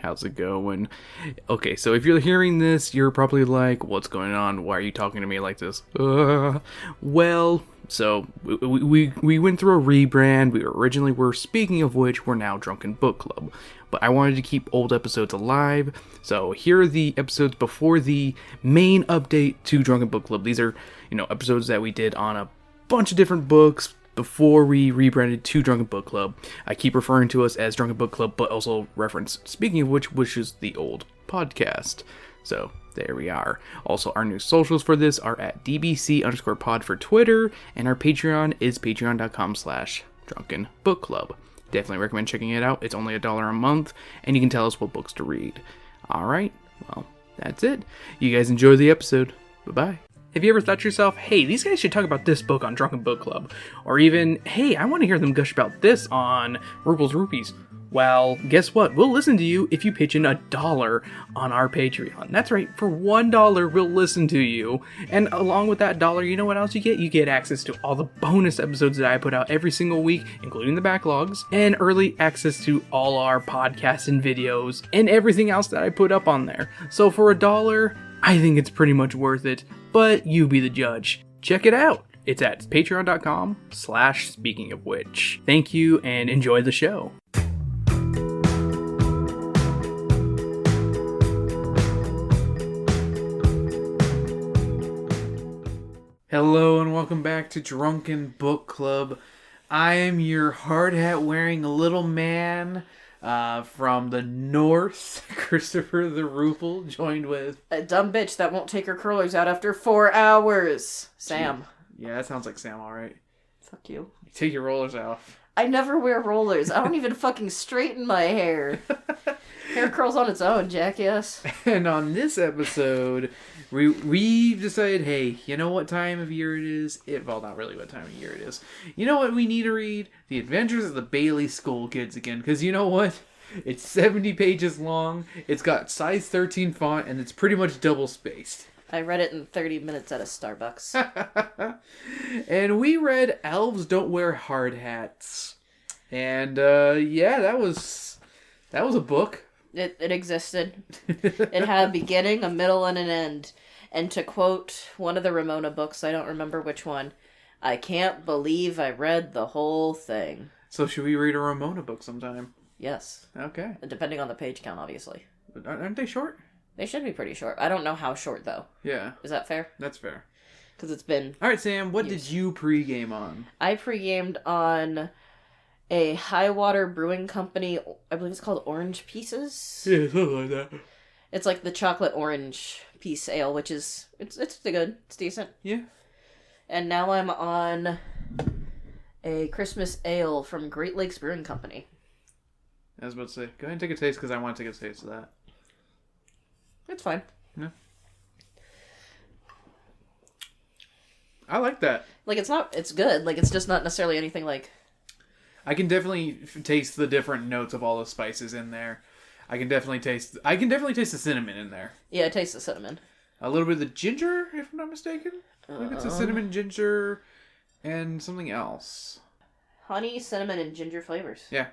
How's it going? Okay, so if you're hearing this, you're probably like, what's going on? Why are you talking to me like this? Well, so we went through a rebrand. We originally were, speaking of which, we're now Drunken Book Club. But I wanted to keep old episodes alive, so here are the episodes before the main update to Drunken Book Club. These are, episodes that we did on a bunch of different books before we rebranded to Drunken Book Club. I keep referring to us as Drunken Book Club, but also reference, speaking of which is the old podcast. So, there we are. Also, our new socials for this are at DBC_pod for Twitter, and our Patreon is patreon.com/Drunken Book Club. Definitely recommend checking it out. It's only $1 a month, and you can tell us what books to read. Alright, well, that's it. You guys enjoy the episode. Bye-bye. Have you ever thought to yourself, hey, these guys should talk about this book on Drunken Book Club? Or even, hey, I want to hear them gush about this on Rupel's Rupees. Well, guess what? We'll listen to you if you pitch in $1 on our Patreon. That's right, for $1, we'll listen to you. And along with that $1, you know what else you get? You get access to all the bonus episodes that I put out every single week, including the backlogs, and early access to all our podcasts and videos, and everything else that I put up on there. So for $1, I think it's pretty much worth it, but you be the judge. Check it out. It's at patreon.com/speaking of which. Thank you and enjoy the show. Hello and welcome back to Drunken Book Club. I am your hard hat wearing little man from the north, Christopher the Rupel, joined with a dumb bitch that won't take her curlers out after 4 hours, Sam. Yeah, that sounds like Sam, alright. Fuck you. Take your rollers off. I never wear rollers. I don't even fucking straighten my hair. Hair curls on its own, jackass. And on this episode, we've decided, hey, you know what time of year it is? Well, not really what time of year it is. You know what we need to read? The Adventures of the Bailey School Kids again. Because you know what? It's 70 pages long, it's got size 13 font, and it's pretty much double spaced. I read it in 30 minutes at a Starbucks. And we read Elves Don't Wear Hard Hats. And, yeah, that was a book. It existed. It had a beginning, a middle, and an end. And to quote one of the Ramona books, I don't remember which one, I can't believe I read the whole thing. So should we read a Ramona book sometime? Yes. Okay. Depending on the page count, obviously. Aren't they short? They should be pretty short. I don't know how short, though. Yeah. Is that fair? That's fair. Because it's been... Alright, Sam, what did you pre-game on? I pre-gamed on a Highwater Brewing Company, I believe it's called Orange Pieces? Yeah, something like that. It's like the chocolate orange piece ale, which is... It's good. It's decent. Yeah. And now I'm on a Christmas ale from Great Lakes Brewing Company. I was about to say, go ahead and take a taste, because I want to take a taste of that. It's fine. Yeah. I like that. Like, it's good. Like, it's just not necessarily anything like... I can definitely taste the different notes of all the spices in there. I can definitely taste the cinnamon in there. Yeah, it tastes the cinnamon. A little bit of the ginger, if I'm not mistaken. I think it's a cinnamon, ginger, and something else. Honey, cinnamon, and ginger flavors. Yeah.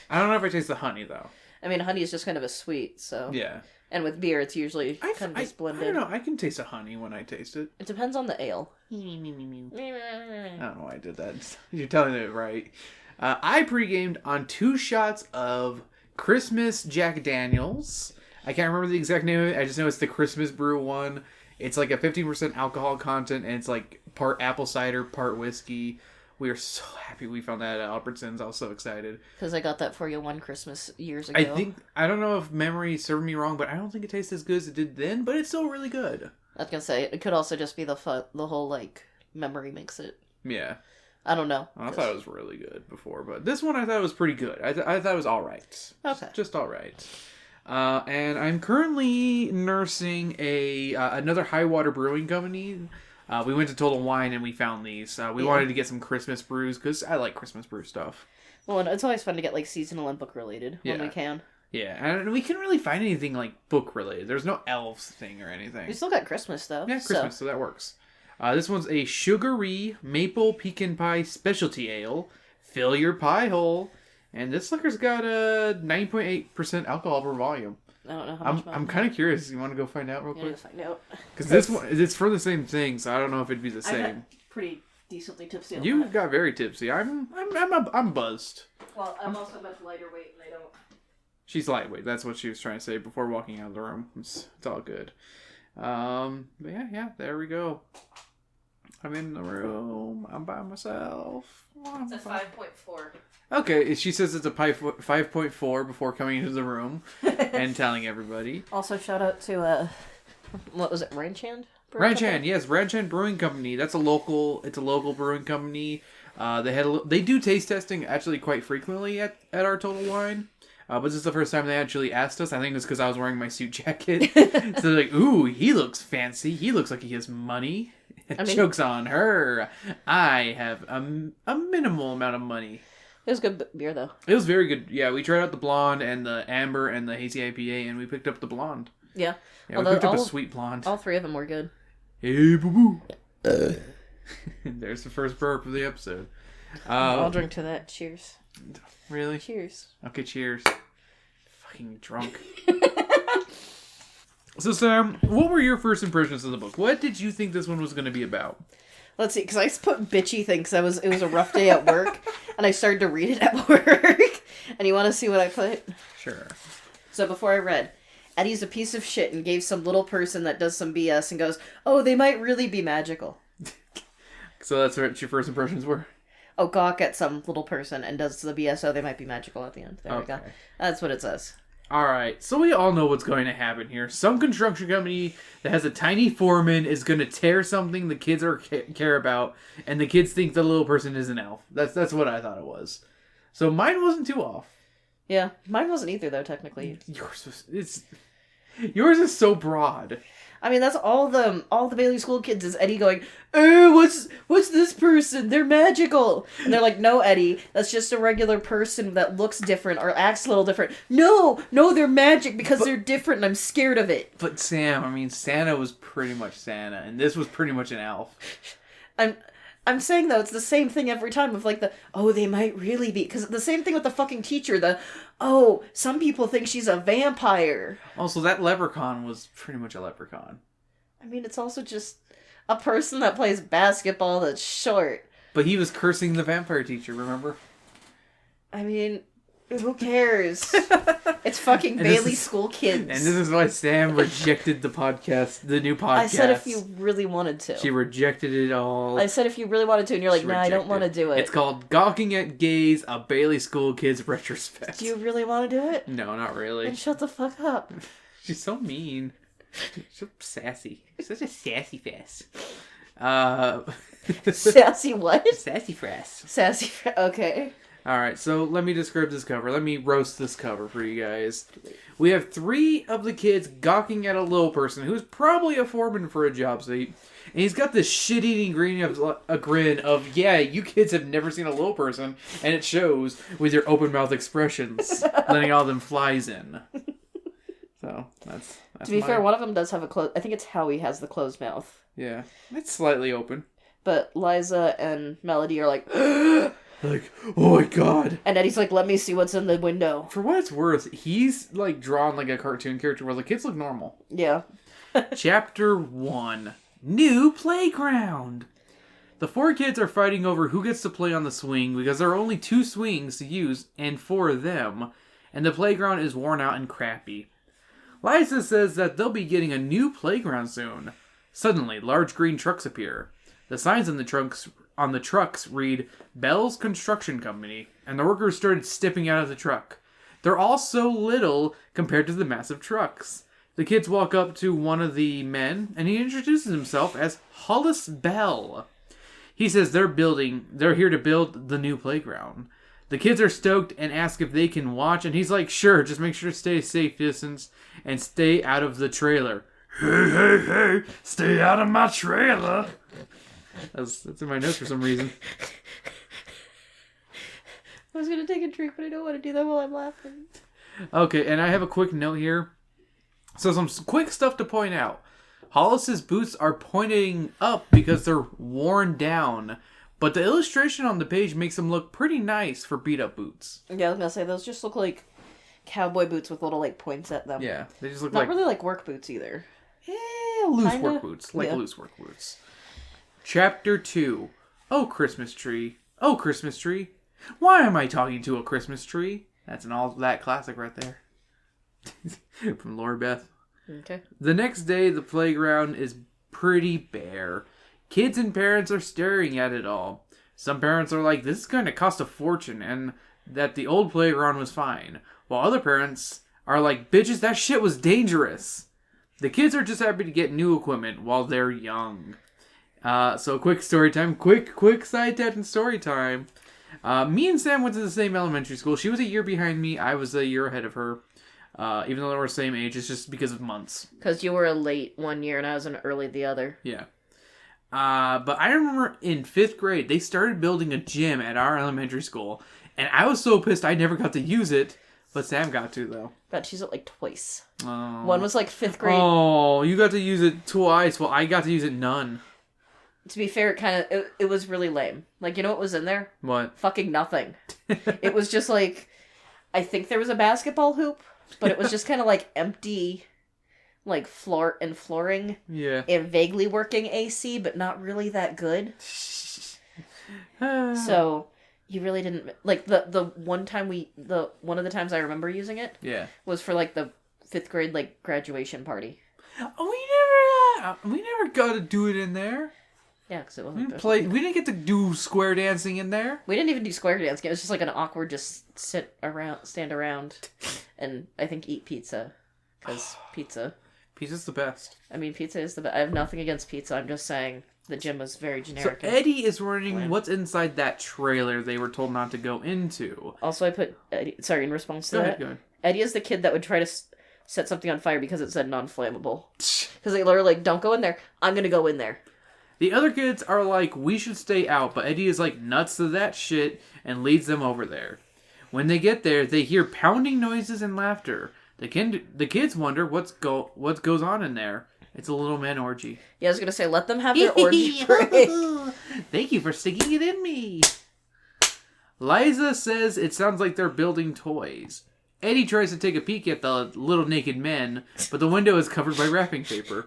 I don't know if I taste the honey, though. I mean, honey is just kind of a sweet, so... Yeah. And with beer, it's usually kind of just blended. I don't know. I can taste the honey when I taste it. It depends on the ale. I don't know why I did that. You're telling it right. I pre-gamed on 2 shots of Christmas Jack Daniels. I can't remember the exact name of it. I just know it's the Christmas Brew one. It's like a 15% alcohol content, and it's like part apple cider, part whiskey. We are so happy we found that at Albertsons. I was so excited. Because I got that for you one Christmas years ago. I don't know if memory served me wrong, but I don't think it tastes as good as it did then, but it's still really good. I was going to say, it could also just be the whole, like, memory makes it. Yeah. I don't know. I thought it was really good before, but this one I thought was pretty good. I thought it was alright. Okay. Just alright. And I'm currently nursing another Highwater Brewing Company. We went to Total Wine and we found these. We wanted to get some Christmas brews because I like Christmas brew stuff. Well, and it's always fun to get like seasonal and book related when we can. Yeah, and we couldn't really find anything like book related. There's no Elves thing or anything. We still got Christmas though. Yeah, Christmas, so that works. This one's a sugary maple pecan pie specialty ale. Fill your pie hole. And this sucker's got a 9.8% alcohol per volume. I don't know how much. I'm kind of curious. You want to go find out real quick? Find out. Because this one, it's for the same thing, so I don't know if it'd be the same. I'm pretty decently tipsy. You got very tipsy. I'm buzzed. Well, I'm also much lighter weight, and I don't. She's lightweight. That's what she was trying to say before walking out of the room. It's all good. But yeah, there we go. I'm in the room. I'm by myself. It's a 5.4. Okay, she says it's a 5.4 before coming into the room and telling everybody. Also, shout out to what was it, Ranchan? Ranchan, yes, Ranchan Brewing Company. It's a local brewing company. They do taste testing actually quite frequently at our Total Wine. But this is the first time they actually asked us. I think it's because I was wearing my suit jacket. So they're like, ooh, he looks fancy. He looks like he has money. Joke's on her. I have a minimal amount of money. It was good beer, though. It was very good. Yeah, we tried out the blonde and the amber and the hazy IPA, and we picked up the blonde. Yeah. Yeah, we picked up a sweet blonde. All three of them were good. Hey, boo-boo. There's the first burp of the episode. I'll drink to that. Cheers. Really? Cheers. Okay, cheers. Fucking drunk. So, Sam, what were your first impressions of the book? What did you think this one was going to be about? Let's see, because I put bitchy thing because it was a rough day at work, and I started to read it at work. And you want to see what I put? Sure. So before I read, Eddie's a piece of shit and gave some little person that does some BS and goes, oh, they might really be magical. So that's what your first impressions were? Oh, gawk at some little person and does the BS, oh, they might be magical at the end. There we go. That's what it says. Alright, so we all know what's going to happen here. Some construction company that has a tiny foreman is going to tear something the kids care about, and the kids think the little person is an elf. That's what I thought it was. So mine wasn't too off. Yeah, mine wasn't either, though, technically. Yours is so broad. I mean, that's all the Bailey School kids is Eddie going, what's this person? They're magical. And they're like, no, Eddie, that's just a regular person that looks different or acts a little different. No, they're magic because they're different and I'm scared of it. But Sam, I mean, Santa was pretty much Santa, and this was pretty much an elf. I'm saying, though, it's the same thing every time of, like, they might really be. Because the same thing with the fucking teacher, some people think she's a vampire. Also, that leprechaun was pretty much a leprechaun. I mean, it's also just a person that plays basketball that's short. But he was cursing the vampire teacher, remember? I mean, who cares? It's fucking Bailey School kids. And this is why Sam rejected the podcast, the new podcast. I said if you really wanted to. She rejected it all. I said if you really wanted to, and you're like, nah, I don't want to do it. It's called Gawking at Gays, a Bailey School Kids Retrospect. Do you really want to do it? No, not really. Then shut the fuck up. She's so mean. She's so sassy. She's such a sassy face. Sassy what? Sassy fresh. Okay. Alright, so let me describe this cover. Let me roast this cover for you guys. We have 3 of the kids gawking at a little person who's probably a foreman for a job site. And he's got this shit-eating grin of, yeah, you kids have never seen a little person. And it shows with your open-mouth expressions, letting all them flies in. So, that's to be fair, one of them does have a closed... I think it's Howie has the closed mouth. Yeah, it's slightly open. But Liza and Melody are like... Like, oh my god. And Eddie's like, let me see what's in the window. For what it's worth, he's like drawn like a cartoon character where the kids look normal. Yeah. Chapter 1. New Playground. The 4 kids are fighting over who gets to play on the swing because there are only 2 swings to use and 4 of them. And the playground is worn out and crappy. Liza says that they'll be getting a new playground soon. Suddenly, large green trucks appear. The signs on the trucks read Bell's Construction Company, and the workers started stepping out of the truck. They're all so little compared to the massive trucks. The kids walk up to one of the men, and he introduces himself as Hollis Bell. He says they're here to build the new playground. The kids are stoked and ask if they can watch, and he's like, sure, just make sure to stay a safe distance and stay out of the trailer. Hey, stay out of my trailer. That's in my notes for some reason. I was going to take a drink, but I don't want to do that while I'm laughing. Okay, and I have a quick note here. So some quick stuff to point out. Hollis's boots are pointing up because they're worn down. But the illustration on the page makes them look pretty nice for beat-up boots. Yeah, I was gonna say, those just look like cowboy boots with little, like, points at them. Yeah, they just look Not like... really like work boots either. loose Kinda. work boots. Like Yeah. loose work boots. Chapter 2. Oh, Christmas tree. Oh, Christmas tree. Why am I talking to a Christmas tree? That's an all that classic right there. From Lori Beth. Okay. The next day, the playground is pretty bare. Kids and parents are staring at it all. Some parents are like, this is going to cost a fortune, and that the old playground was fine. While other parents are like, bitches, that shit was dangerous. The kids are just happy to get new equipment while they're young. So quick story time. Quick side tangent story time. Me and Sam went to the same elementary school. She was a year behind me. I was a year ahead of her. Even though they were the same age, it's just because of months. Because you were a late one year and I was an early the other. Yeah. But I remember in 5th grade, they started building a gym at our elementary school. And I was so pissed I never got to use it. But Sam got to, though. Got to use it like twice. Oh. One was like 5th grade. Oh, you got to use it twice. Well, I got to use it none. To be fair, it was really lame. Like, you know what was in there? What? Fucking nothing. It was just like, I think there was a basketball hoop, but it was just kind of like empty, like flooring. Yeah. And vaguely working AC, but not really that good. So you really didn't like the one time one of the times I remember using it. Yeah. Was for like the 5th grade like graduation party. We never got to do it in there. Yeah, because it We wasn't. didn't play. We didn't get to do square dancing in there. We didn't even do square dancing. It was just like an awkward, just stand around, and I think eat pizza, because pizza. Pizza's the best. I mean, pizza is the best. I have nothing against pizza. I'm just saying the gym was very generic. So Eddie is running bland. what's inside that trailer they were told not to go into. Also, I put Eddie, sorry, in response to Go that, ahead, go ahead. Eddie is the kid that would try to set something on fire because it said non-flammable. Because they literally like, don't go in there. I'm gonna go in there. The other kids are like, we should stay out, but Eddie is like nuts to that shit and leads them over there. When they get there, they hear pounding noises and laughter. The kids wonder what goes on in there. It's a little man orgy. Yeah, I was gonna say, let them have their orgy break. Thank you for sticking it in me. Liza says it sounds like they're building toys. Eddie tries to take a peek at the little naked men, but the window is covered by wrapping paper.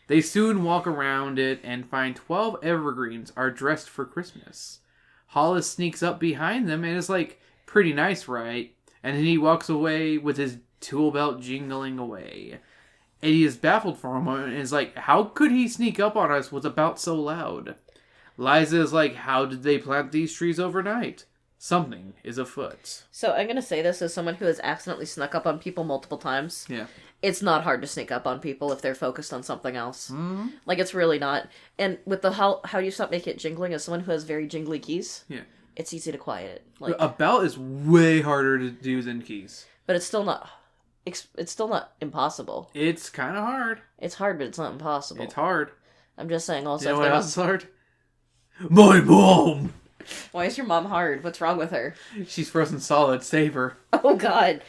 They soon walk around it and find 12 evergreens are dressed for Christmas. Hollis sneaks up behind them and is like, pretty nice, right? And then he walks away with his tool belt jingling away. Eddie is baffled for a moment and is like, how could he sneak up on us with a belt so loud? Liza is like, how did they plant these trees overnight? Something is afoot. So I'm gonna say this as someone who has accidentally snuck up on people multiple times. Yeah. It's not hard to sneak up on people if they're focused on something else. Mm-hmm. Like, it's really not. And with the how do you stop make it jingling, as someone who has very jingly keys, Yeah. it's easy to quiet it. Like, A belt is way harder to do than keys. but it's still not impossible. It's kind of hard. It's hard, but it's not impossible. It's hard. I'm just saying also, You know if what there else was... is hard? My mom! Why is your mom hard? What's wrong with her? She's frozen solid. Save her. Oh, God.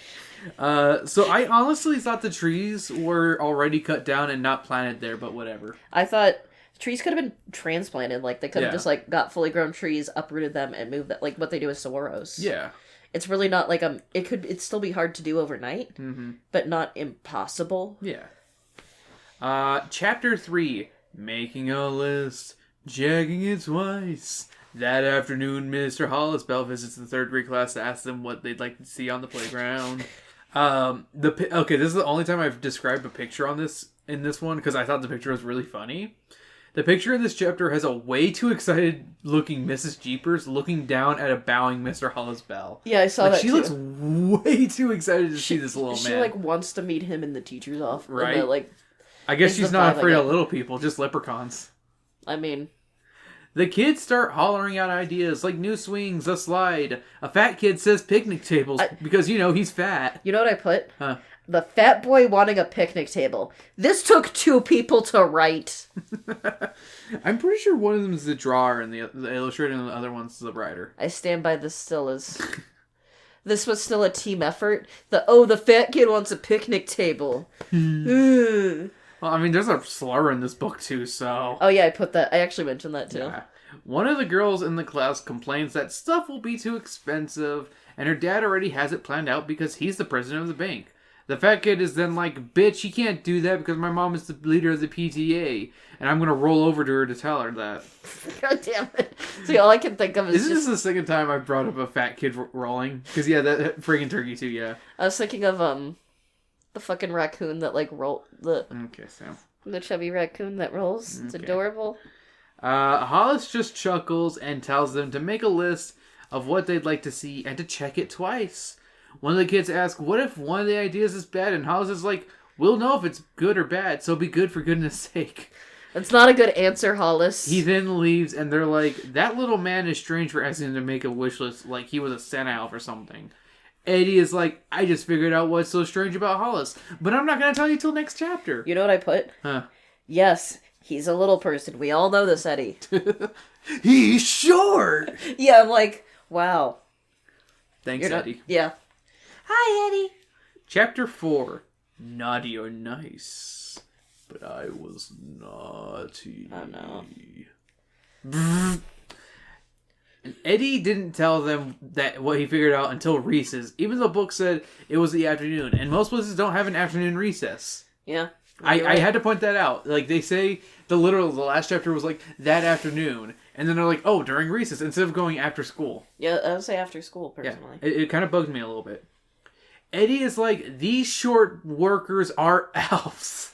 So I honestly thought the trees were already cut down and not planted there, but whatever. I thought trees could have been transplanted. Like, they could have Yeah. just, like, got fully grown trees, uprooted them, and moved that, like, what they do with saguaros. Yeah. It's really not, like, it'd still be hard to do overnight, but not impossible. Yeah. Chapter 3. Making a list. Checking it twice. That afternoon, Mr. Hollis Bell visits the 3rd grade class to ask them what they'd like to see on the playground. Okay, this is the only time I've described a picture in this one, because I thought the picture was really funny. The picture in this chapter has a way too excited looking Mrs. Jeepers looking down at a bowing Mr. Hollis Bell. Yeah, I saw that She too. looks way too excited to see this little She, man. like, wants to meet him in the teacher's office. Right. Like, I guess is she's the not vibe I afraid of get. little people, just leprechauns. I mean... The kids start hollering out ideas like new swings, a slide. A fat kid says picnic tables because, he's fat. You know what I put? Huh. The fat boy wanting a picnic table. This took 2 people to write. I'm pretty sure one of them is the drawer and the illustrator and the other one's the writer. I stand by this still as... This was still a team effort. The fat kid wants a picnic table. Ugh. Well, I mean, there's a slur in this book too, so... Oh yeah, I put that. I actually mentioned that too. Yeah. One of the girls in the class complains that stuff will be too expensive, and her dad already has it planned out because he's the president of the bank. The fat kid is then like, bitch, you can't do that because my mom is the leader of the PTA, and I'm going to roll over to her to tell her that. God damn it. See, all I can think of is This is the second time I've brought up a fat kid rolling. Because, yeah, that friggin' turkey, too, yeah. I was thinking of, the fucking raccoon that, like, Okay, Sam. The chubby raccoon that rolls. It's adorable. Hollis just chuckles and tells them to make a list of what they'd like to see and to check it twice. One of the kids asks, what if one of the ideas is bad? And Hollis is like, we'll know if it's good or bad, so be good for goodness sake. That's not a good answer, Hollis. He then leaves, and they're like, that little man is strange for asking him to make a wish list like he was a Santa elf or something. Eddie is like, I just figured out what's so strange about Hollis, but I'm not going to tell you till next chapter. You know what I put? Huh. Yes, he's a little person. We all know this, Eddie. He's short! Yeah, I'm like, wow. Thanks, Eddie. Yeah. Hi, Eddie. Chapter 4. Naughty or nice. But I was naughty. Oh, no. And Eddie didn't tell them that what he figured out until recess, even though the book said it was the afternoon. And most places don't have an afternoon recess. Yeah. I had to point that out. Like, they say the last chapter was like, that afternoon. And then they're like, oh, during recess, instead of going after school. Yeah, I would say after school, personally. Yeah, it kind of bugged me a little bit. Eddie is like, these short workers are elves.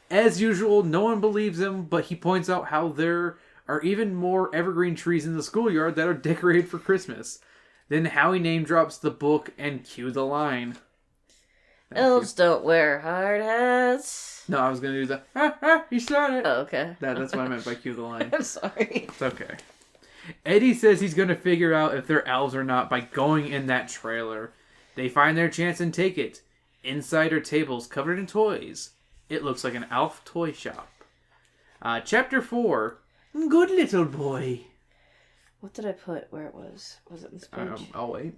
As usual, no one believes him, but he points out how there are even more evergreen trees in the schoolyard that are decorated for Christmas. Then Howie name drops the book and cue the line. Elves don't wear hard hats. No, I was going to do the, you started. Oh, okay. That's what I meant by cue the line. I'm sorry. It's okay. Eddie says he's going to figure out if they're elves or not by going in that trailer. They find their chance and take it. Inside are tables covered in toys. It looks like an elf toy shop. Chapter 4. Good little boy. What did I put where it was? Was it in this page? I'll wait.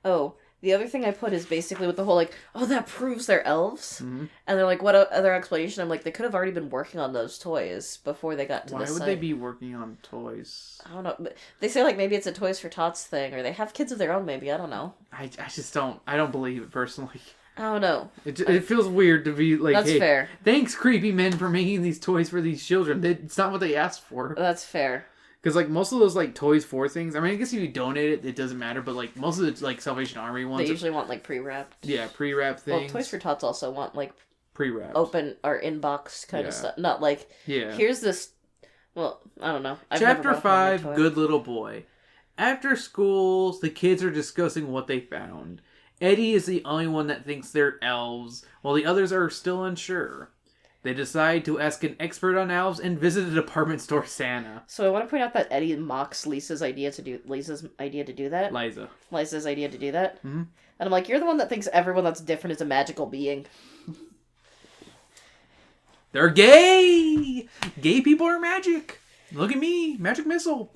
Oh, the other thing I put is basically with the whole, like, oh, that proves they're elves? Mm-hmm. And they're like, what other explanation? I'm like, they could have already been working on those toys before they got to the site. Why would they be working on toys? I don't know. But they say, like, maybe it's a Toys for Tots thing, or they have kids of their own, maybe. I don't know. I just don't... I don't believe it, personally. I don't know. It feels weird to be like, That's hey, fair. Thanks, creepy men, for making these toys for these children. It's not what they asked for. That's fair. Because, like, most of those, like, Toys for things, I mean, I guess if you donate it, it doesn't matter, but, like, most of the, like, Salvation Army ones... They usually want, like, pre-wrapped. Yeah, pre-wrapped things. Well, Toys for Tots also want, like... Pre-wrapped. Open, or in-box kind of stuff. Not, like, here's this... Well, I don't know. Chapter 5, Good Little Boy. After schools, the kids are discussing what they found. Eddie is the only one that thinks they're elves, while the others are still unsure. They decide to ask an expert on elves and visit a department store Santa. So I want to point out that Eddie mocks Lisa's idea to do that. Liza's idea to do that. Mm-hmm. And I'm like, you're the one that thinks everyone that's different is a magical being. They're gay! Gay people are magic! Look at me! Magic missile!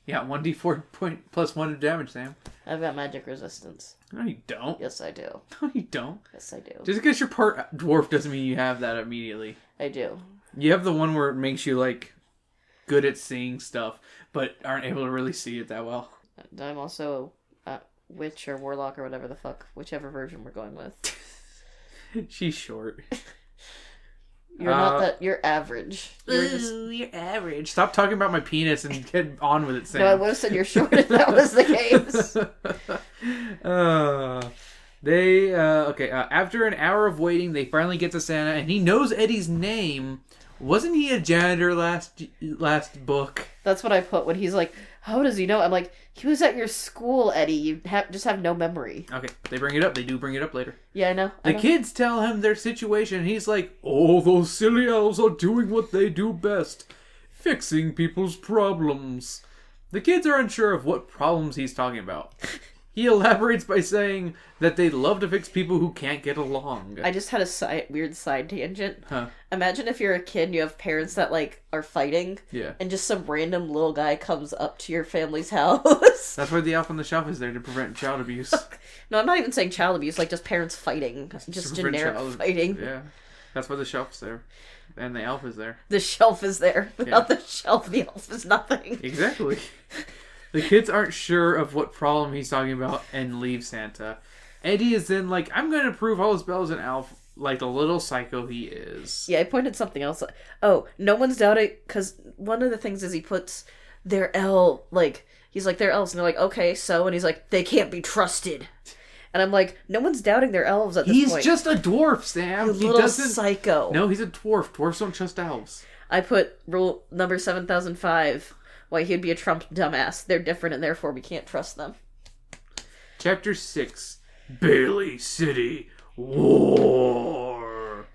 Yeah, 1d4 plus 1 of damage, Sam. I've got magic resistance. No, you don't. Yes, I do. No, you don't. Yes, I do. Just because you're part dwarf doesn't mean you have that immediately. I do. You have the one where it makes you, like, good at seeing stuff, but aren't able to really see it that well. I'm also a witch or warlock or whatever the fuck, whichever version we're going with. She's short. You're not that. You're average. You're average. Stop talking about my penis and get on with it, Sam. No, I would have said you're short if that was the case. After an hour of waiting, they finally get to Santa, and he knows Eddie's name. Wasn't he a janitor last book? That's what I put when he's like, how does he know? I'm like, he was at your school, Eddie. You just have no memory. Okay, they bring it up. They do bring it up later. Yeah, I know. The kids tell him their situation, and he's like, oh, those silly elves are doing what they do best. Fixing people's problems. The kids are unsure of what problems he's talking about. He elaborates by saying that they love to fix people who can't get along. I just had a weird side tangent. Huh. Imagine if you're a kid and you have parents that, like, are fighting. Yeah. And just some random little guy comes up to your family's house. That's why the elf on the shelf is there, to prevent child abuse. No, I'm not even saying child abuse, like just parents fighting. Just generic fighting. Yeah. That's why the shelf's there. And the elf is there. The shelf is there. Without the shelf, the elf is nothing. Exactly. The kids aren't sure of what problem he's talking about and leave Santa. Eddie is then like, I'm going to prove all his bells and elf like the little psycho he is. Yeah, I pointed something else. Oh, no one's doubting, because one of the things is he puts their elf, like, he's like, they're elves, and they're like, okay, so, and he's like, they can't be trusted. And I'm like, no one's doubting their elves at this point. He's just a dwarf, Sam. You little psycho. No, he's a dwarf. Dwarfs don't trust elves. I put rule number 7005, why he'd be a Trump dumbass. They're different, and therefore we can't trust them. Chapter 6, Bailey City War.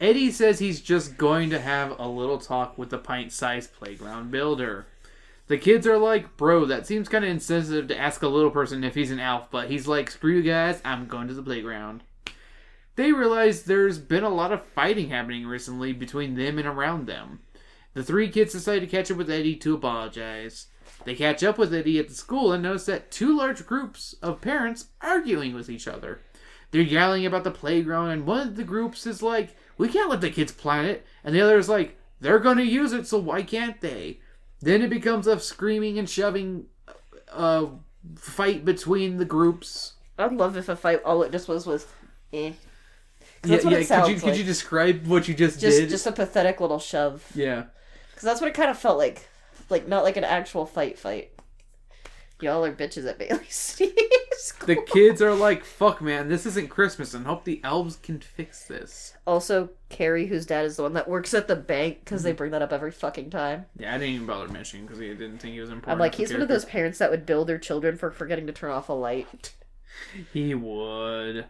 Eddie says he's just going to have a little talk with the pint-sized playground builder. The kids are like, bro, that seems kind of insensitive to ask a little person if he's an elf, but he's like, screw you guys, I'm going to the playground. They realize there's been a lot of fighting happening recently between them and around them. The three kids decide to catch up with Eddie to apologize. They catch up with Eddie at the school and notice that two large groups of parents arguing with each other. They're yelling about the playground, and one of the groups is like, we can't let the kids plan it. And the other is like, they're going to use it, so why can't they? Then it becomes a screaming and shoving fight between the groups. I'd love if a fight, all it just was eh. Yeah, could you describe what you just did? Just a pathetic little shove. Yeah. Because that's what it kind of felt like. Like, not like an actual fight. Y'all are bitches at Bailey City School. The kids are like, fuck man, this isn't Christmas, and hope the elves can fix this. Also, Carrie, whose dad is the one that works at the bank, because they bring that up every fucking time. Yeah, I didn't even bother mentioning, because I didn't think he was important. I'm like, he's one of those parents that would bill their children for forgetting to turn off a light. He would.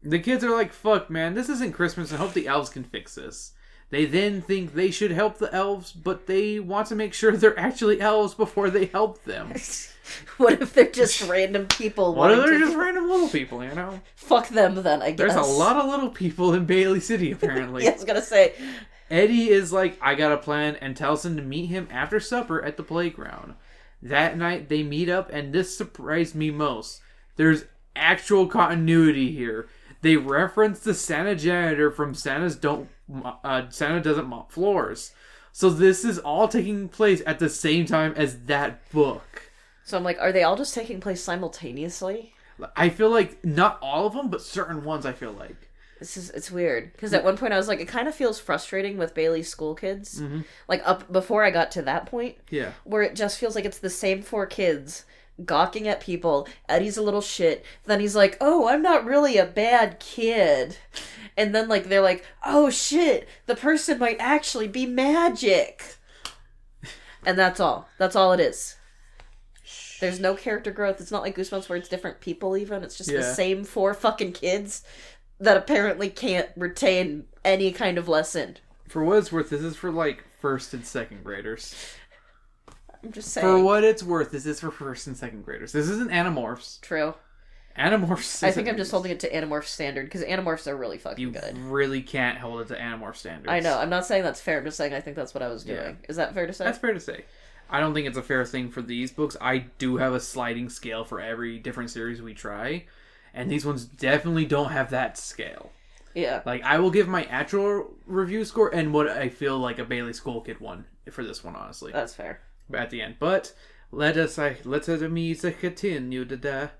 The kids are like, fuck man, this isn't Christmas, and hope the elves can fix this. They then think they should help the elves, but they want to make sure they're actually elves before they help them. What if they're just random people? What if they're just random little people, you know? Fuck them then, I guess. There's a lot of little people in Bailey City, apparently. Yeah, I was gonna say. Eddie is like, I got a plan, and tells him to meet him after supper at the playground. That night, they meet up, and this surprised me most. There's actual continuity here. They reference the Santa janitor from Santa Doesn't Mop Floors. So this is all taking place at the same time as that book. So I'm like, are they all just taking place simultaneously? I feel like not all of them, but certain ones I feel like. It's weird. Because at one point I was like, it kind of feels frustrating with Bailey's school kids. Mm-hmm. Like up before I got to that point. Yeah. Where it just feels like it's the same four kids gawking at people. Eddie's a little shit. Then he's like, oh, I'm not really a bad kid. And then like they're like, oh shit, the person might actually be magic. And that's all. That's all it is. There's no character growth. It's not like Goosebumps where it's different people even. It's just the same four fucking kids that apparently can't retain any kind of lesson. For what it's worth, this is for like first and second graders. I'm just saying. For what it's worth, this is for first and second graders. This isn't Animorphs. True. Animorphs. I think I'm just holding it to Animorph standard because Animorphs are really fucking good. You really can't hold it to Animorph standards. I know. I'm not saying that's fair. I'm just saying I think that's what I was doing. Yeah. Is that fair to say? That's fair to say. I don't think it's a fair thing for these books. I do have a sliding scale for every different series we try, and these ones definitely don't have that scale. Yeah. Like, I will give my actual review score and what I feel like a Bailey School Kid one for this one, honestly. That's fair. At the end. But let us continue to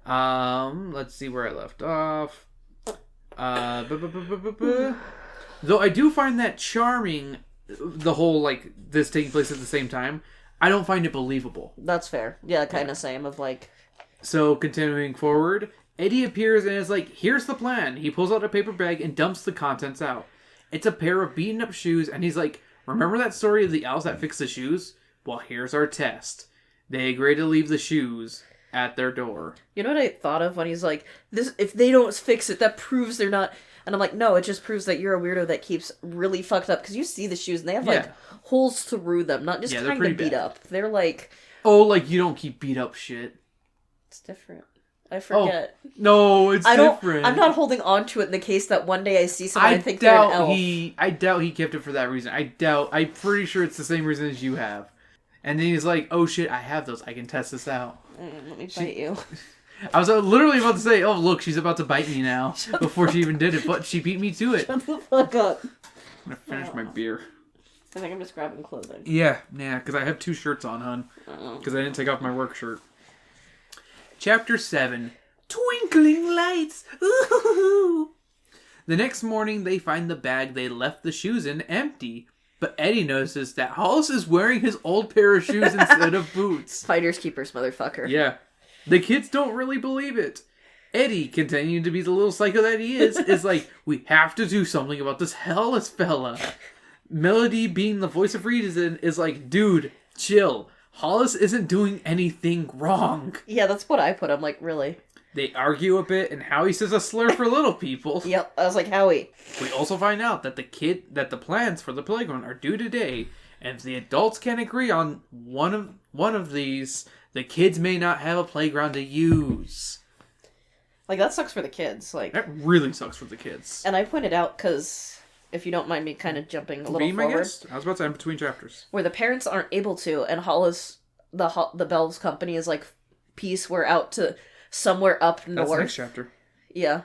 let's see where I left off. Though I do find that charming, the whole, like, this taking place at the same time, I don't find it believable. That's fair. Yeah, kind of same of, like... So, continuing forward, Eddie appears and is like, here's the plan. He pulls out a paper bag and dumps the contents out. It's a pair of beaten up shoes, and he's like, remember that story of the elves that fixed the shoes? Well, here's our test. They agree to leave the shoes at their door. You know what I thought of when he's like, "This, if they don't fix it, that proves they're not..." And I'm like, no, it just proves that you're a weirdo that keeps really fucked up. Because you see the shoes, and they have, like, holes through them. Not just kind of beat up. They're like... Oh, like, you don't keep beat up shit. It's different. I forget. Oh, no, it's different. I'm not holding on to it in the case that one day I see someone and think they're an elf. I doubt he kept it for that reason. I'm pretty sure it's the same reason as you have. And then he's like, oh shit, I have those. I can test this out. Let me bite you. I was literally about to say, oh, look, she's about to bite me now. Before she even did it, but she beat me to it. Shut the fuck up. I'm going to finish my beer. I think I'm just grabbing clothing. Yeah, because I have 2 shirts on, hon. Because I didn't take off my work shirt. Chapter 7. Twinkling lights. Ooh. The next morning, they find the bag they left the shoes in empty. But Eddie notices that Hollis is wearing his old pair of shoes instead of boots. Finders keepers, motherfucker. Yeah. The kids don't really believe it. Eddie, continuing to be the little psycho that he is like, we have to do something about this Hollis fella. Melody, being the voice of reason, is like, dude, chill. Hollis isn't doing anything wrong. Yeah, that's what I put. I'm like, really? They argue a bit, and Howie says a slur for little people. Yep, I was like, Howie. We also find out that the plans for the playground are due today, and if the adults can't agree on one of these, the kids may not have a playground to use. Like, that sucks for the kids. Like, that really sucks for the kids. And I pointed out, because if you don't mind me kind of jumping a little forward. I was about to end between chapters. Where the parents aren't able to, and Hollis, the Bells company is like, peace, we're out to somewhere up north. That's the next chapter. Yeah.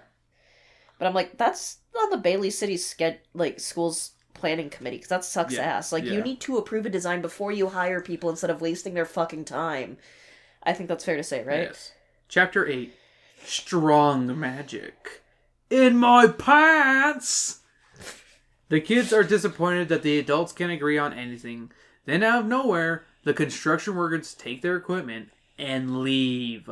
But I'm like, that's on the Bailey City schools planning committee, because that sucks ass. Like, you need to approve a design before you hire people instead of wasting their fucking time. I think that's fair to say, right? Yes. Chapter 8. Strong magic. In my pants! The kids are disappointed that the adults can't agree on anything. Then out of nowhere, the construction workers take their equipment and leave.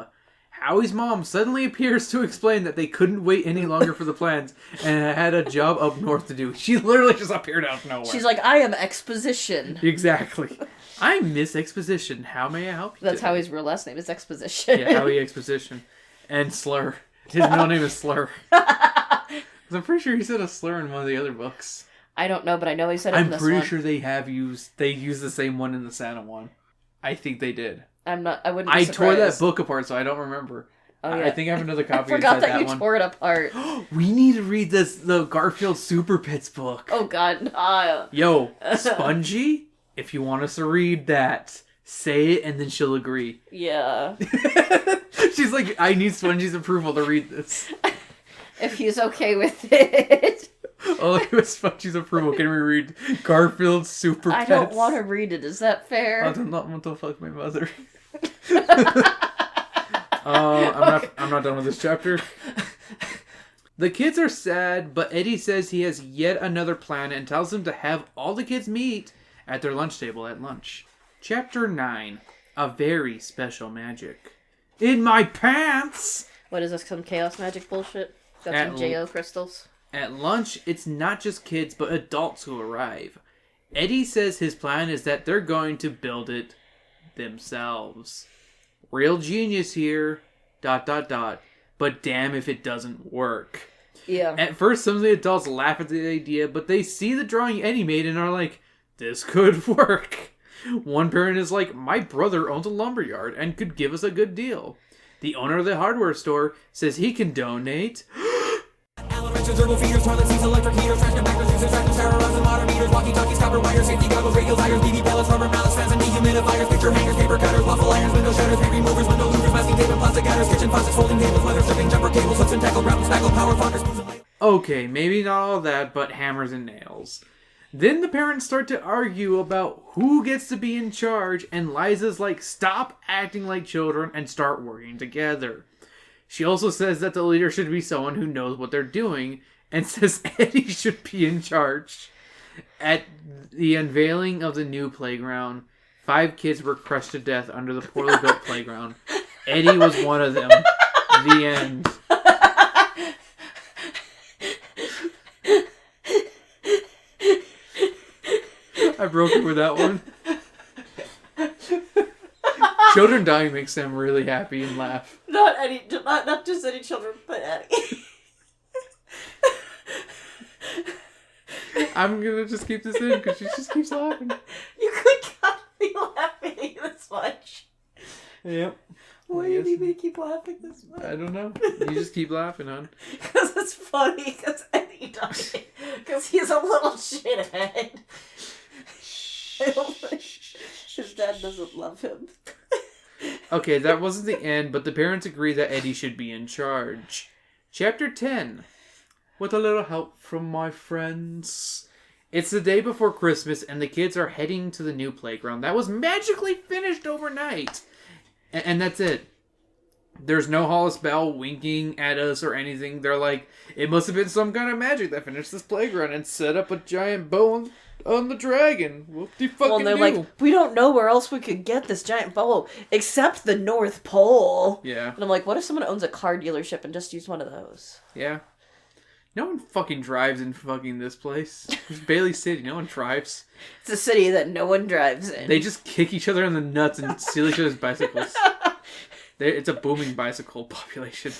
Howie's mom suddenly appears to explain that they couldn't wait any longer for the plans and had a job up north to do. She literally just appeared out of nowhere. She's like, I am Exposition. Exactly. I'm Miss Exposition. How may I help you? That's Howie's real last name is Exposition. Yeah, Howie Exposition. And Slur. His middle name is Slur. 'Cause I'm pretty sure he said a slur in one of the other books. I don't know, but I know he said it in this one. I'm pretty sure they used the same one in the Santa one. I think they did. I wouldn't be surprised. tore that book apart, so I don't remember. Oh, yeah. I think I have another copy. I forgot that you one. tore it apart. We need to read the Garfield Super Pets book. Oh, God. Yo, Spongy, if you want us to read that, say it and then she'll agree. Yeah. She's like, I need Spongy's approval to read this. If he's okay with it. Oh, look at Spongy's approval. Can we read Garfield Super Pets? I don't want to read it. Is that fair? I do not want to fuck my mother. I'm not done with this chapter. The kids are sad, but Eddie says he has yet another plan and tells them to have all the kids meet at their lunch table at lunch. Chapter 9. A very special magic. In my pants! What is this, some chaos magic bullshit? Got some J.O. crystals? At lunch, it's not just kids, but adults who arrive. Eddie says his plan is that they're going to build it themselves. Real genius here, ... But damn if it doesn't work. Yeah. At first, some of the adults laugh at the idea, but they see the drawing Eddie made and are like, this could work. One parent is like, my brother owns a lumberyard and could give us a good deal. The owner of the hardware store says he can donate... Turbo feeders, toilet seats, electric heaters, trash compactors, users, tractors, terrorizing water meters, walkie-talkies, copper wires, safety goggles, radio tires, BB pellets, rubber mallets, fans, and dehumidifiers, picture hangers, paper cutters, waffle irons, window shutters, paint removers, window louvers, masking tape, and plastic gutters, kitchen faucets, folding tables, leather stripping, jumper cables, hooks and tackle, grapple, spackle, power fonders, spoons and light. Okay, maybe not all that, but hammers and nails. Then the parents start to argue about who gets to be in charge, and Liza's like, stop acting like children and start working together. She also says that the leader should be someone who knows what they're doing, and says Eddie should be in charge. At the unveiling of the new playground, 5 kids were crushed to death under the poorly built playground. Eddie was one of them. The end. I broke it with that one. Children dying makes them really happy and laugh. Not just any children, but Eddie. I'm gonna just keep this in because she just keeps laughing. You could not be laughing this much. Yep. Why do you need me to keep laughing this much? I don't know. You just keep laughing, hon. Because it's funny, because Eddie died. Because he's a little shithead. His dad doesn't love him. Okay, that wasn't the end, but the parents agree that Eddie should be in charge. Chapter 10. With a little help from my friends. It's the day before Christmas, and the kids are heading to the new playground that was magically finished overnight. And that's it. There's no Hollis Bell winking at us or anything. They're like, it must have been some kind of magic that finished this playground and set up a giant bow on the dragon. Whoop-de-fucking-do. Well, they're like, we don't know where else we could get this giant bow except the North Pole. Yeah. And I'm like, what if someone owns a car dealership and just used one of those? Yeah. No one fucking drives in fucking this place. It's Bailey City. No one drives. It's a city that no one drives in. They just kick each other in the nuts and steal each other's bicycles. It's a booming bicycle population.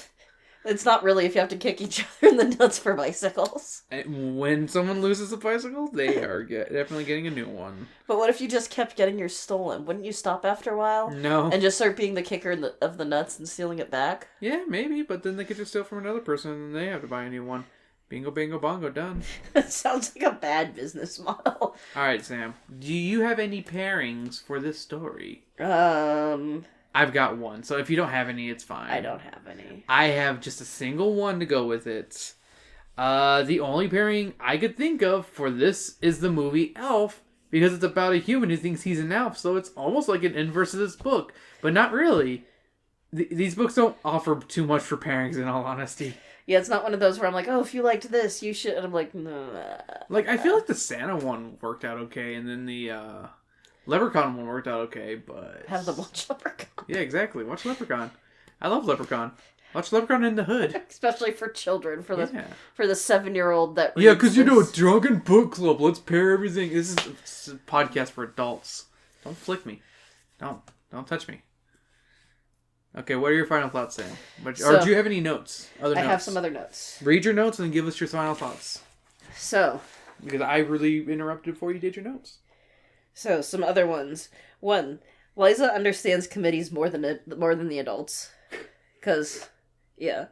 It's not really if you have to kick each other in the nuts for bicycles. And when someone loses a bicycle, they are definitely getting a new one. But what if you just kept getting yours stolen? Wouldn't you stop after a while? No. And just start being the kicker of the nuts and stealing it back? Yeah, maybe, but then they could just steal from another person and they have to buy a new one. Bingo, bingo, bongo, done. That sounds like a bad business model. Alright, Sam. Do you have any pairings for this story? I've got one, so if you don't have any, it's fine. I don't have any. I have just a single one to go with it. The only pairing I could think of for this is the movie Elf, because it's about a human who thinks he's an elf, so it's almost like an inverse of this book, but not really. These books don't offer too much for pairings, in all honesty. Yeah, it's not one of those where I'm like, oh, if you liked this, you should. And I'm like, no. Like, I feel like the Santa one worked out okay, and then the Leprechaun one worked out okay, but... Have them watch Leprechaun. Yeah, exactly. Watch Leprechaun. I love Leprechaun. Watch Leprechaun in the Hood. Especially for children, for the 7-year-old that reads. Yeah, because Drunken Book Club. Let's pair everything. This is a podcast for adults. Don't flick me. Don't touch me. Okay, what are your final thoughts, Sam? Or do you have any notes? I have some other notes. Read your notes and give us your final thoughts. So. Because I really interrupted before you did your notes. So, some other ones. 1, Liza understands committees more than the adults. Because, yeah.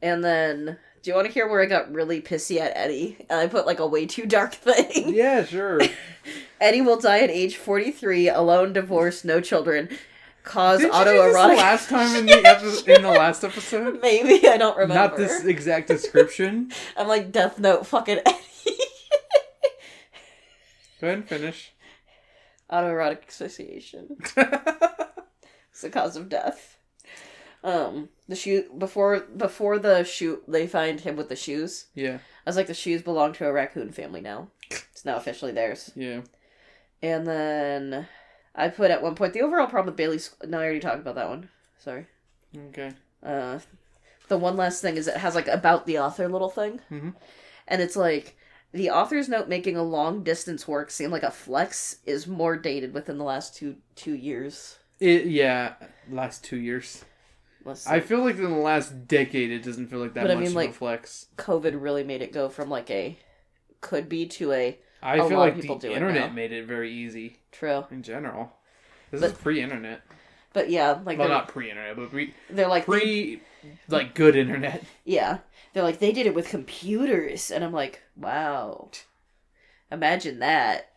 And then, do you want to hear where I got really pissy at Eddie? And I put, like, a way too dark thing. Yeah, sure. Eddie will die at age 43, alone, divorced, no children. Cause Did autoerotic. You do this last time in the last episode? Maybe, I don't remember. Not this exact description. I'm like, Death Note, fucking Eddie. Go ahead and finish. Autoerotic asphyxiation. It's the cause of death. The shoe before the shoot, they find him with the shoes. Yeah. I was like, the shoes belong to a raccoon family now. It's now officially theirs. Yeah. And then I put at one point the overall problem with Bailey's. No, I already talked about that one. Sorry. Okay. The one last thing is it has like about the author little thing, and it's like the author's note making a long distance work seem like a flex is more dated within the last two years. Last 2 years. I feel like in the last decade it doesn't feel like that much of a flex. COVID really made it go from like a could be to a. I feel like the internet made it very easy. True. In general, this is pre-internet. But yeah, like not pre-internet, but they're like good internet. Yeah, they're like they did it with computers, and I'm like, wow, imagine that.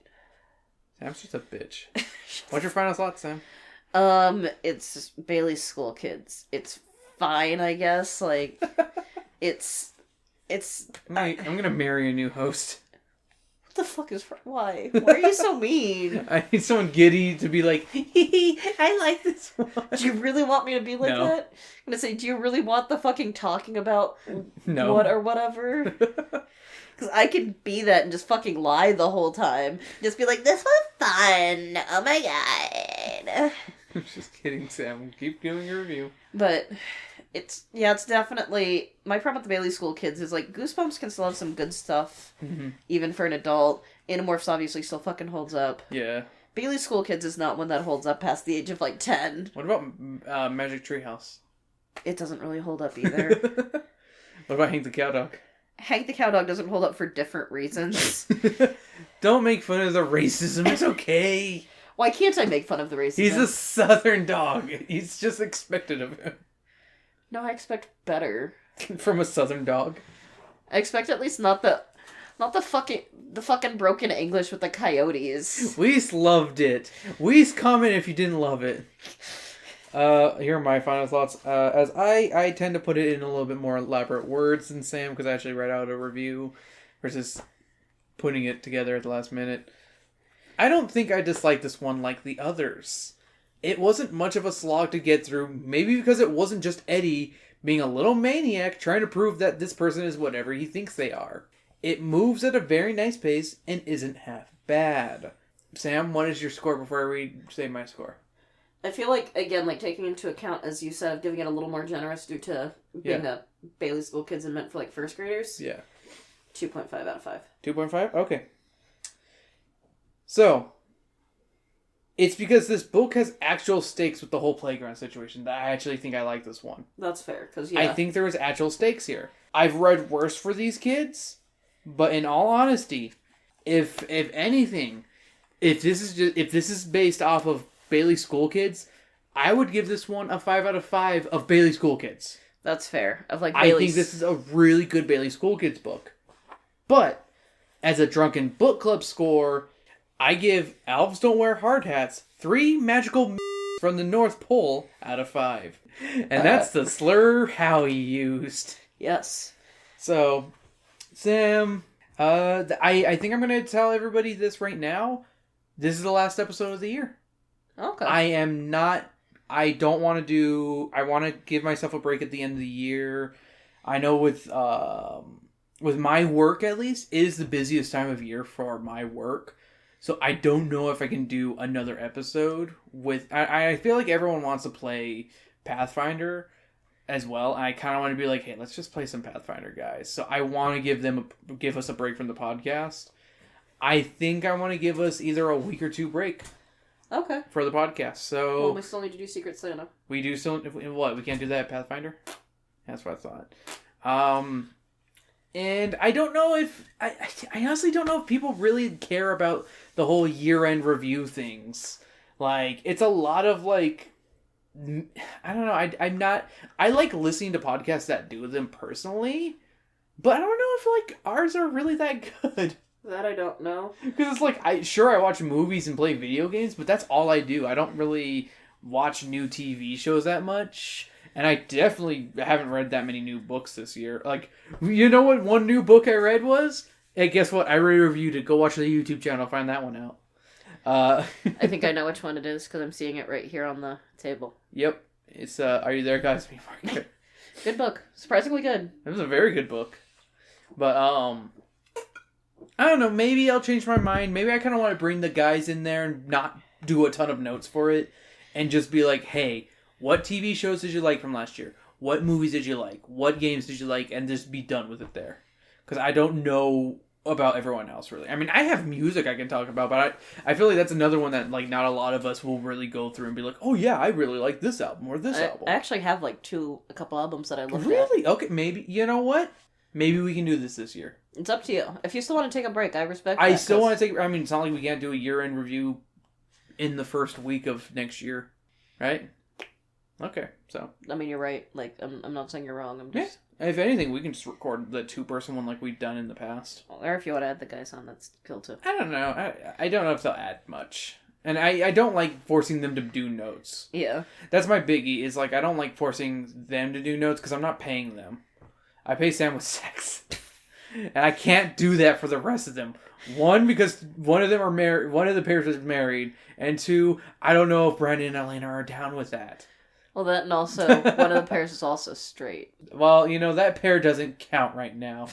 Sam's just a bitch. What's your final thoughts, Sam? It's Bailey's school kids. It's fine, I guess. Like, it's. I'm gonna marry a new host. What the fuck is why? Why are you so mean? I need someone giddy to be like, I like this one. Do you really want me to be like that? I'm gonna say, do you really want the fucking talking about what or whatever? Because I can be that and just fucking lie the whole time. Just be like, this was fun. Oh my god. I'm just kidding, Sam. Keep doing your review. But it's definitely my problem with the Bailey School kids is like Goosebumps can still have some good stuff, even for an adult. Animorphs obviously still fucking holds up. Yeah. Bailey School Kids is not one that holds up past the age of like 10. What about Magic Treehouse? It doesn't really hold up either. What about Hank the Cow Dog? Hank the Cow Dog doesn't hold up for different reasons. Don't make fun of the racism. It's okay. Why can't I make fun of the racism? He's a southern dog. He's just expected of him. No, I expect better. From a southern dog? I expect at least not the fucking broken English with the coyotes. We's loved it. We's comment if you didn't love it. Here are my final thoughts. As I tend to put it in a little bit more elaborate words than Sam, because I actually write out a review versus putting it together at the last minute. I don't think I dislike this one like the others. It wasn't much of a slog to get through, maybe because it wasn't just Eddie being a little maniac trying to prove that this person is whatever he thinks they are. It moves at a very nice pace and isn't half bad. Sam, what is your score before we say my score? I feel like, again, like taking into account, as you said, of giving it a little more generous due to being a Bailey School Kids and meant for like first graders. Yeah. 2.5 out of 5. 2.5? Okay. So, it's because this book has actual stakes with the whole playground situation that I actually think I like this one. That's fair, because I think there was actual stakes here. I've read worse for these kids, but in all honesty, if anything, if this is based off of Bailey School Kids, I would give this one a 5 out of 5 of Bailey School Kids. That's fair. Of like I think this is a really good Bailey School Kids book. But, as a Drunken Book Club score, I give Elves Don't Wear Hard Hats 3 magical from the North Pole out of 5. And that's the slur Howie used. Yes. So, Sam, I think I'm going to tell everybody this right now. This is the last episode of the year. Okay. I want to give myself a break at the end of the year. I know with my work, at least, it is the busiest time of year for my work. So I don't know if I can do another episode with... I feel like everyone wants to play Pathfinder as well. And I kind of want to be like, hey, let's just play some Pathfinder, guys. So I want to give us a break from the podcast. I think I want to give us either a week or two break. Okay. For the podcast. So... Well, we still need to do Secret Santa. We do still... What? We can't do that at Pathfinder? That's what I thought. And I don't know if... I honestly don't know if people really care about the whole year-end review things. Like, it's a lot of, like... I don't know. I'm not... I like listening to podcasts that do them personally. But I don't know if, like, ours are really that good. That I don't know. Because it's like, I watch movies and play video games, but that's all I do. I don't really watch new TV shows that much. And I definitely haven't read that many new books this year. Like, you know what one new book I read was? Hey, guess what? I reviewed it. Go watch the YouTube channel. Find that one out. I think I know which one it is because I'm seeing it right here on the table. Yep. It's, Are You There, Guys? Good book. Surprisingly good. It was a very good book. But, I don't know. Maybe I'll change my mind. Maybe I kind of want to bring the guys in there and not do a ton of notes for it. And just be like, hey... What TV shows did you like from last year? What movies did you like? What games did you like? And just be done with it there. Because I don't know about everyone else, really. I mean, I have music I can talk about, but I feel like that's another one that, like, not a lot of us will really go through and be like, oh, yeah, I really like this album or this album. I actually have, like, a couple albums that I looked at. Really? Okay, maybe. You know what? Maybe we can do this year. It's up to you. If you still want to take a break, I respect I that. still want to take... I mean, it's not like we can't do a year-end review in the first week of next year, right? Okay, so... I mean, you're right. Like, I'm not saying you're wrong. I'm just... Yeah. If anything, we can just record the two-person one like we've done in the past. Or if you want to add the guys on, that's cool, too. I don't know. I don't know if they'll add much. And I don't like forcing them to do notes. Yeah. That's my biggie, is, like, I don't like forcing them to do notes because I'm not paying them. I pay Sam with sex. And I can't do that for the rest of them. One, because one of them are married. One of the pairs is married. And two, I don't know if Brandon and Elena are down with that. Well, that, and also, one of the pairs is also straight. Well, you know, that pair doesn't count right now.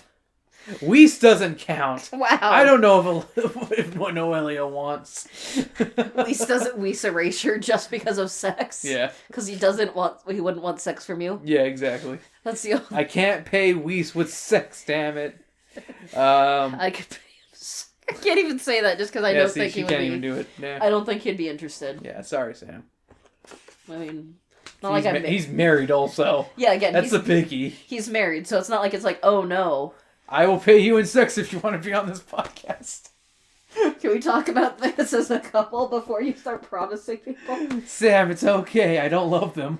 Weiss doesn't count. Wow. I don't know if what Noelia wants. Weiss doesn't Weiss erasure just because of sex. Yeah. Because he wouldn't want sex from you. Yeah, exactly. That's the only... I can't pay Weiss with sex, damn it. I could pay him. I can't even say that just because I don't think he would be... can't even do it. Yeah. I don't think he'd be interested. Yeah, sorry, Sam. I mean... Not he's married also. Yeah, again, that's the biggie. He's married, so it's not like it's like, oh no. I will pay you in sex if you want to be on this podcast. Can we talk about this as a couple before you start promising people? Sam, it's okay. I don't love them.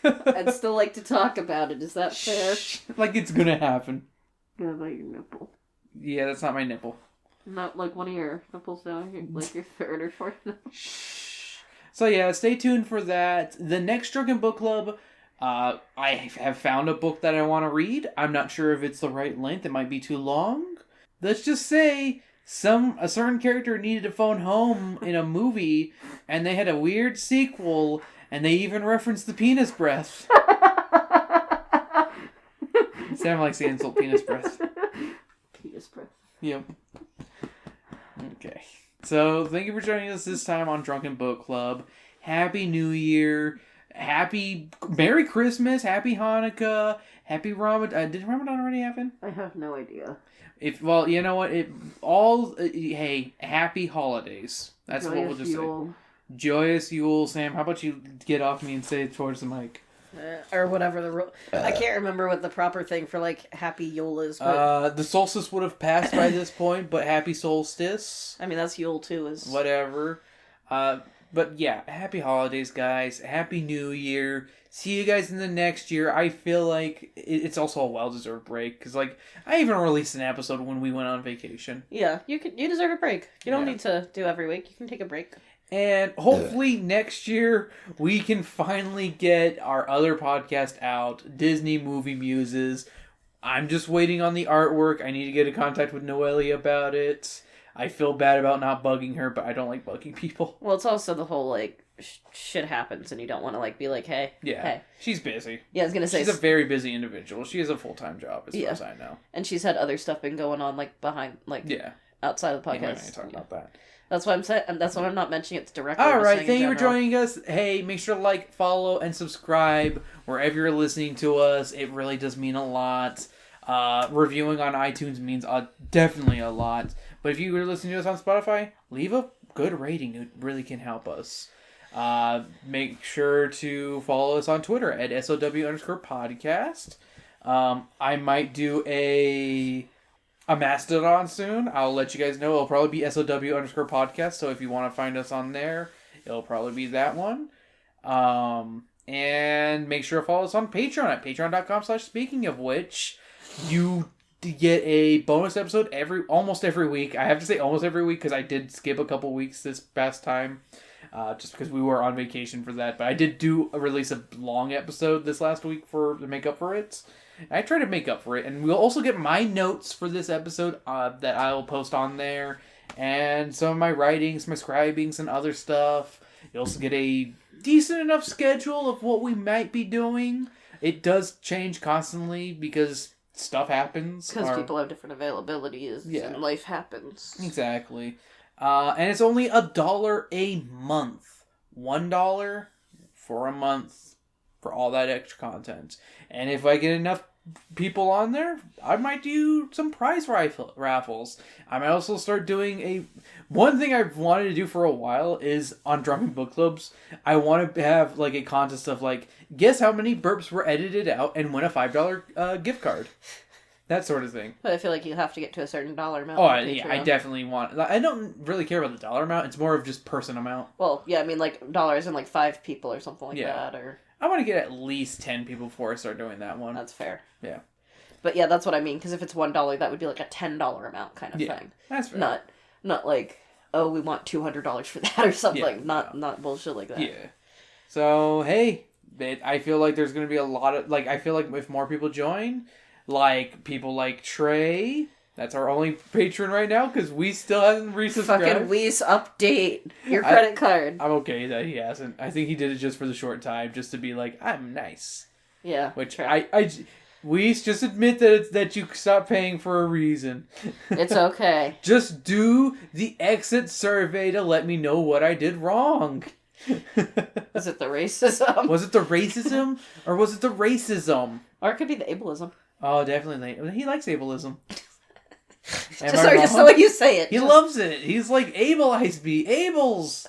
I'd still like to talk about it. Is that fair? Like it's gonna happen. What about your nipple? Yeah, that's not my nipple. Not like one of your nipples down here, like your third or fourth nipple. So yeah, stay tuned for that. The next Drunken Book Club, I have found a book that I want to read. I'm not sure if it's the right length. It might be too long. Let's just say a certain character needed to phone home in a movie, and they had a weird sequel, and they even referenced the penis breath. Sam likes the insult penis breath. Penis breath. Yep. Okay. So, thank you for joining us this time on Drunken Book Club. Happy New Year. Merry Christmas. Happy Hanukkah. Happy Ramadan. Did Ramadan already happen? I have no idea. Well, you know what? Hey, happy holidays. That's what we'll just say. Joyous Yule. Sam, how about you get off me and say it towards the mic? Or whatever the rule. I can't remember what the proper thing for, like, Happy Yule is. But... the solstice would have passed by this point, but Happy Solstice. I mean, that's Yule, too. Whatever. But yeah, happy holidays, guys. Happy New Year. See you guys in the next year. I feel like it's also a well-deserved break. Because, like, I even released an episode when we went on vacation. Yeah, you deserve a break. You don't need to do every week. You can take a break. And hopefully next year we can finally get our other podcast out, Disney Movie Muses. I'm just waiting on the artwork. I need to get in contact with Noelia about it. I feel bad about not bugging her, but I don't like bugging people. Well, it's also the whole, like, shit happens and you don't want to, like, be like, hey. Yeah, hey. She's busy. Yeah, I was going to say. She's a very busy individual. She has a full-time job, as far as I know. And she's had other stuff been going on, like, behind, like, outside of the podcast. Yeah, we're talking about that. That's why I'm saying. That's why I'm not mentioning it's directly. All right, thank you for joining us. Hey, make sure to like, follow, and subscribe wherever you're listening to us. It really does mean a lot. Reviewing on iTunes means definitely a lot. But if you were listening to us on Spotify, leave a good rating. It really can help us. Make sure to follow us on Twitter at SOW_podcast. I might do a Mastodon soon. I'll let you guys know. It'll probably be SOW_podcast. So if you want to find us on there, it'll probably be that one. And make sure to follow us on Patreon at patreon.com/speaking of which you get a bonus episode almost every week. I have to say almost every week because I did skip a couple weeks this past time. Just because we were on vacation for that. But I did release a long episode this last week to make up for it. I try to make up for it. And we'll also get my notes for this episode that I'll post on there. And some of my writings, my scribings, and other stuff. You'll also get a decent enough schedule of what we might be doing. It does change constantly because stuff happens. Because people have different availabilities and life happens. Exactly. And it's only $1 a month. $1 for a month for all that extra content. And if I get enough people on there, I might do some prize raffles. I might also start doing one thing I've wanted to do for a while is on Drunken Book Clubs. I want to have like a contest of like, guess how many burps were edited out and win a $5 gift card. That sort of thing. But I feel like you have to get to a certain dollar amount. Oh, yeah, I definitely want... I don't really care about the dollar amount. It's more of just person amount. Well, yeah, I mean, like, dollars and, like, 5 people or something like that, or... I want to get at least 10 people before I start doing that one. That's fair. Yeah. But, yeah, that's what I mean, because if it's $1, that would be, like, a $10 amount kind of thing. That's fair. Not like, oh, we want $200 for that or something. Not bullshit like that. Yeah. So, hey, I feel like there's going to be a lot of... Like, I feel like if more people join... Like, people like Trey. That's our only patron right now, because we still hasn't resubscribed. Fucking Weez, update your credit card. I'm okay that he hasn't. I think he did it just for the short time, just to be like, I'm nice. Yeah. Which, Weez, just admit that you stopped paying for a reason. It's okay. Just do the exit survey to let me know what I did wrong. Was it the racism? Was it the racism? Or was it the racism? Or it could be the ableism. Oh, definitely. He likes ableism. Just the way you say it. He loves it. He's like, Ableize me. Ables.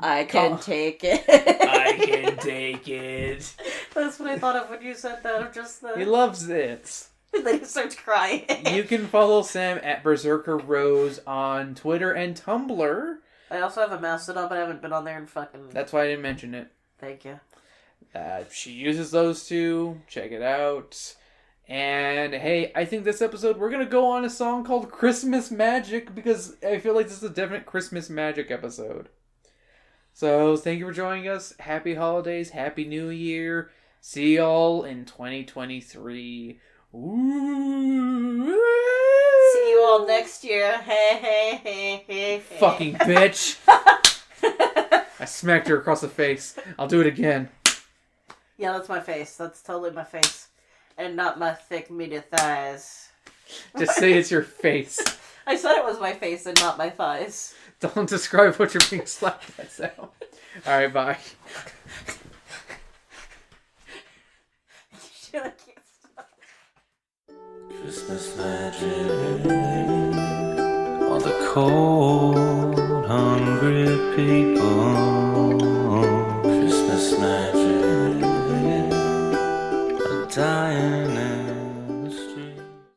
I can take it. I can take it. That's what I thought of when you said that. I'm just He loves it. And then he starts crying. You can follow Sam at Berserker Rose on Twitter and Tumblr. I also have a Mastodon, but I haven't been on there in fucking... That's why I didn't mention it. Thank you. She uses those two. Check it out. And hey, I think this episode we're going to go on a song called Christmas Magic because I feel like this is a definite Christmas Magic episode. So thank you for joining us. Happy holidays. Happy New Year. See y'all in 2023. Ooh. See you all next year. Hey, hey, hey, hey, hey. Fucking bitch. I smacked her across the face. I'll do it again. Yeah, that's my face. That's totally my face. And not my thick, meaty thighs. Just say it's your face. I said it was my face and not my thighs. Don't describe what you're being slapped at, Sam. Alright, bye. I can't stop. Christmas magic, all the cold, hungry people.